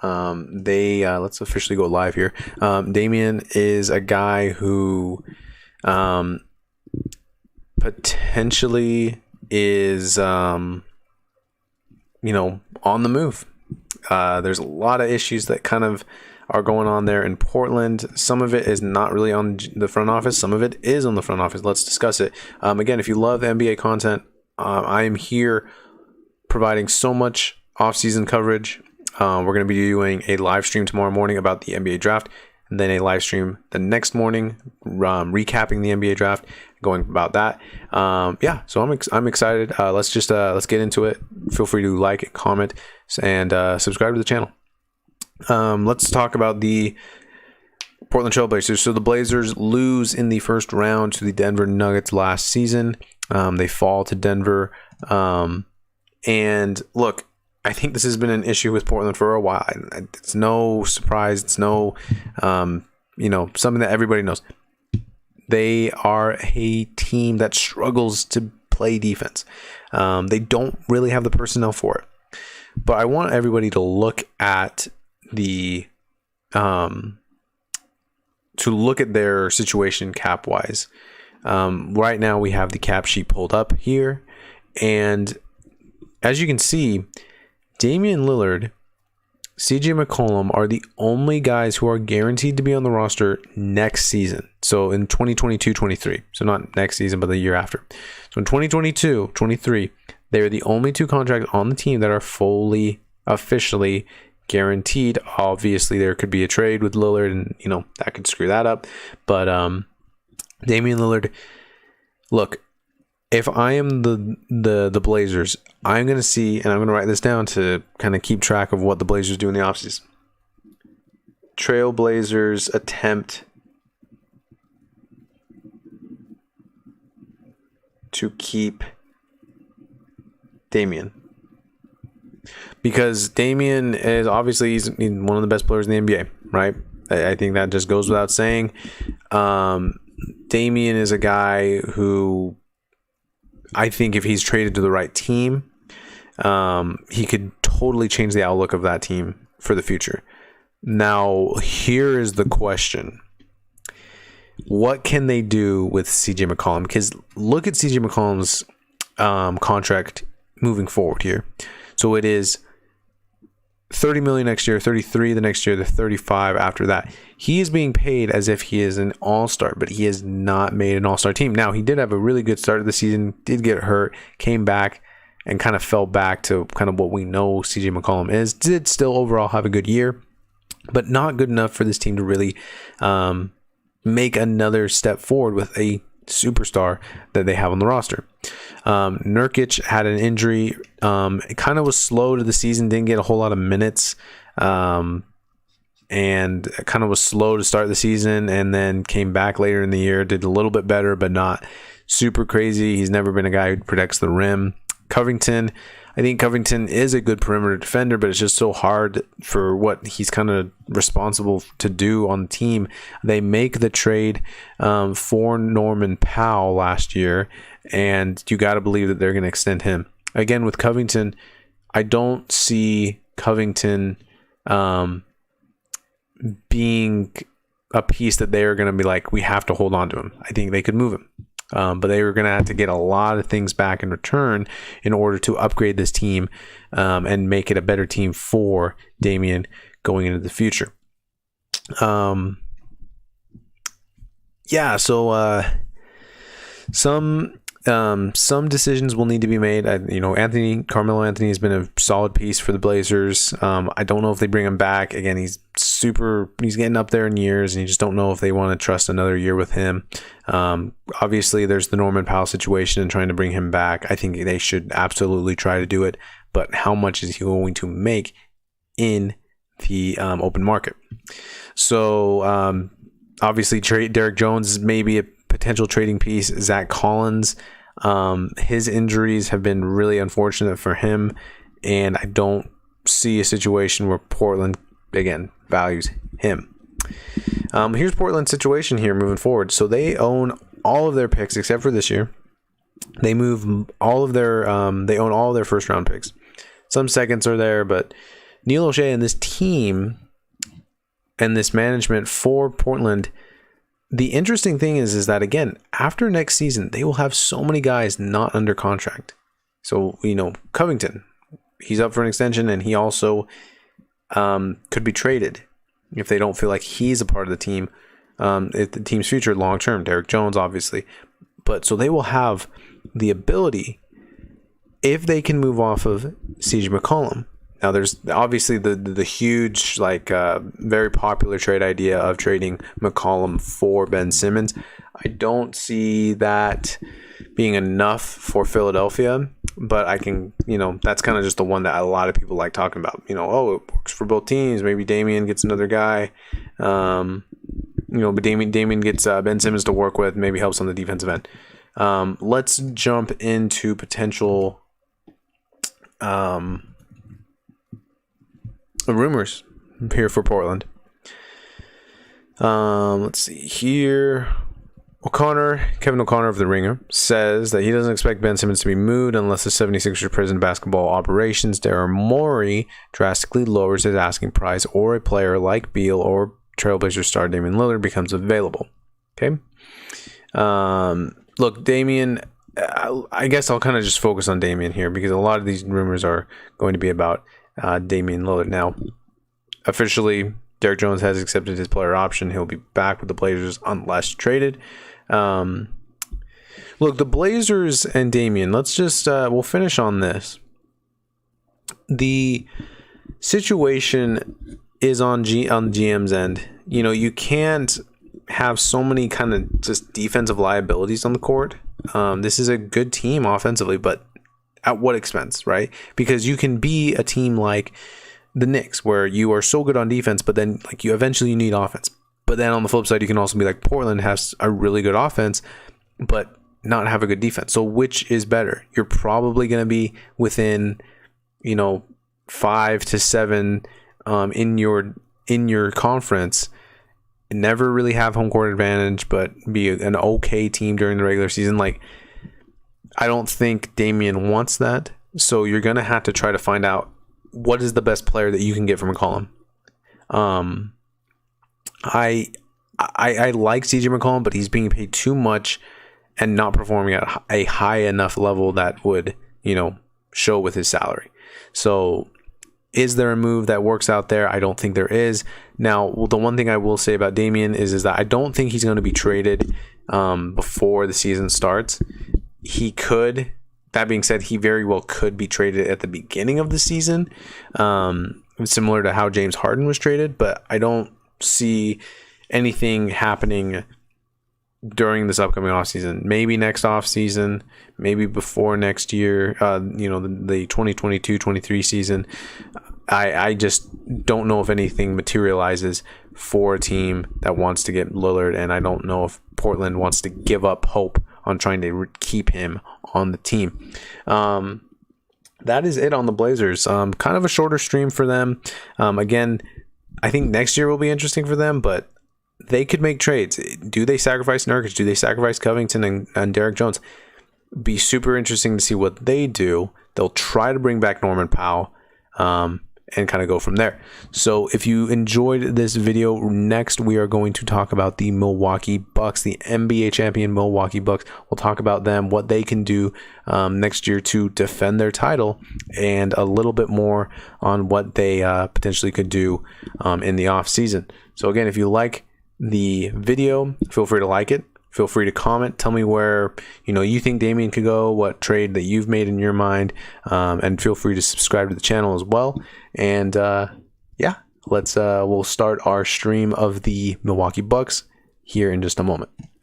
They let's officially go live here. Damian is a guy who potentially is on the move. There's a lot of issues that kind of are going on there in Portland. Some of it is not really on the front office. Some of it is on the front office. Let's discuss it. Again, if you love NBA content, I am here providing so much off-season coverage. We're going to be doing a live stream tomorrow morning about the NBA draft, and then a live stream the next morning recapping the NBA draft, going about that. So I'm excited. Let's get into it. Feel free to like, comment, and subscribe to the channel. Let's talk about the Portland Trailblazers. So the Blazers lose in the first round to the Denver Nuggets last season. They fall to Denver. And look, I think this has been an issue with Portland for a while. It's no surprise. It's no, something that everybody knows. They are a team that struggles to play defense. They don't really have the personnel for it. But I want everybody to look at their situation cap wise. Right now we have the cap sheet pulled up here, and as you can see, Damian Lillard, CJ McCollum are the only guys who are guaranteed to be on the roster next season. So in 2022-23, so not next season, but the year after. So in 2022-23, they are the only two contracts on the team that are fully officially guaranteed. Obviously, there could be a trade with Lillard, and that could screw that up. But Damian Lillard, look, if I am the Blazers, I'm going to see, and I'm going to write this down to kind of keep track of what the Blazers do in the offseason. Trailblazers attempt to keep Damian. Because Damian is obviously he's one of the best players in the NBA, right? I think that just goes without saying. Damian is a guy who I think if he's traded to the right team, he could totally change the outlook of that team for the future. Now, here is the question. What can they do with CJ McCollum? Because look at CJ McCollum's contract moving forward here. So it is $30 million next year, 33 the next year, the 35 after that. He is being paid as if he is an all-star, but he has not made an all-star team. Now, he did have a really good start of the season, did get hurt, came back, and kind of fell back to kind of what we know CJ McCollum is. Did still overall have a good year, but not good enough for this team to really make another step forward with a superstar that they have on the roster. Nurkic had an injury. It kind of was slow to the season, didn't get a whole lot of minutes, and kind of was slow to start the season, and then came back later in the year, did a little bit better, but not super crazy. He's never been a guy who protects the rim. I think Covington is a good perimeter defender, but it's just so hard for what he's kind of responsible to do on the team. They make the trade for Norman Powell last year, and you got to believe that they're going to extend him. Again, with Covington, I don't see Covington being a piece that they are going to be like, we have to hold on to him. I think they could move him. But they were going to have to get a lot of things back in return in order to upgrade this team and make it a better team for Damian going into the future. So some decisions will need to be made. Carmelo Anthony has been a solid piece for the Blazers. I don't know if they bring him back. Again, he's getting up there in years, and you just don't know if they want to trust another year with him. Obviously, there's the Norman Powell situation and trying to bring him back. I think they should absolutely try to do it, but how much is he going to make in the open market? So obviously, Derek Jones may be a potential trading piece. Zach Collins, his injuries have been really unfortunate for him, and I don't see a situation where Portland again values him. Here's Portland's situation here moving forward. So they own all of their picks except for this year. They move all of their they own all of their first round picks. Some seconds are there, but Neil O'Shea and this team and this management for Portland, the interesting thing is that, again, after next season, they will have so many guys not under contract. So, Covington, he's up for an extension, and he also could be traded if they don't feel like he's a part of the team, if the team's future long term. Derek Jones, obviously. But so they will have the ability, if they can move off of CJ McCollum. Now, there's obviously the huge, very popular trade idea of trading McCollum for Ben Simmons. I don't see that being enough for Philadelphia, but I can, that's kind of just the one that a lot of people like talking about. It works for both teams. Maybe Damian gets another guy. But Damian gets Ben Simmons to work with, maybe helps on the defensive end. Let's jump into potential rumors here for Portland. Let's see here. Kevin O'Connor of The Ringer says that he doesn't expect Ben Simmons to be moved unless the 76ers prison basketball operations Daryl Morey drastically lowers his asking price, or a player like Beal or Trailblazers star Damian Lillard becomes available. Okay. Look, Damian, I guess I'll kind of just focus on Damian here, because a lot of these rumors are going to be about Damian Lillard. Now, officially, Derek Jones has accepted his player option. He'll be back with the Blazers unless traded. Look, the Blazers and Damian, let's just, we'll finish on this. The situation is on GM's end. You can't have so many kind of just defensive liabilities on the court. This is a good team offensively, but at what expense, right? Because you can be a team like the Knicks, where you are so good on defense, but then you eventually need offense. But then on the flip side, you can also be like Portland, has a really good offense, but not have a good defense. So which is better? You're probably going to be within, 5 to 7 in your conference. Never really have home court advantage, but be an okay team during the regular season. I don't think Damian wants that. So you're going to have to try to find out what is the best player that you can get from McCollum. I like CJ McCollum, but he's being paid too much and not performing at a high enough level that would, show with his salary. So is there a move that works out there? I don't think there is. Now, the one thing I will say about Damian is that I don't think he's going to be traded before the season starts. He could. That being said, he very well could be traded at the beginning of the season, similar to how James Harden was traded, but I don't see anything happening during this upcoming offseason. Maybe next offseason, maybe before next year, the 2022-23 season. I just don't know if anything materializes for a team that wants to get Lillard, and I don't know if Portland wants to give up hope on trying to keep him on the team. That is it on the Blazers. Kind of a shorter stream for them. Again, I think next year will be interesting for them, but they could make trades. Do they sacrifice Nurkic? Do they sacrifice Covington and Derek Jones? Be super interesting to see what they do. They'll try to bring back Norman Powell and kind of go from there. So if you enjoyed this video, next we are going to talk about the Milwaukee Bucks, the NBA champion Milwaukee Bucks. We'll talk about them, what they can do next year to defend their title, and a little bit more on what they potentially could do in the off season. So again, if you like the video, feel free to like it. Feel free to comment. Tell me where you think Damian could go, what trade that you've made in your mind, and feel free to subscribe to the channel as well. And we'll start our stream of the Milwaukee Bucks here in just a moment.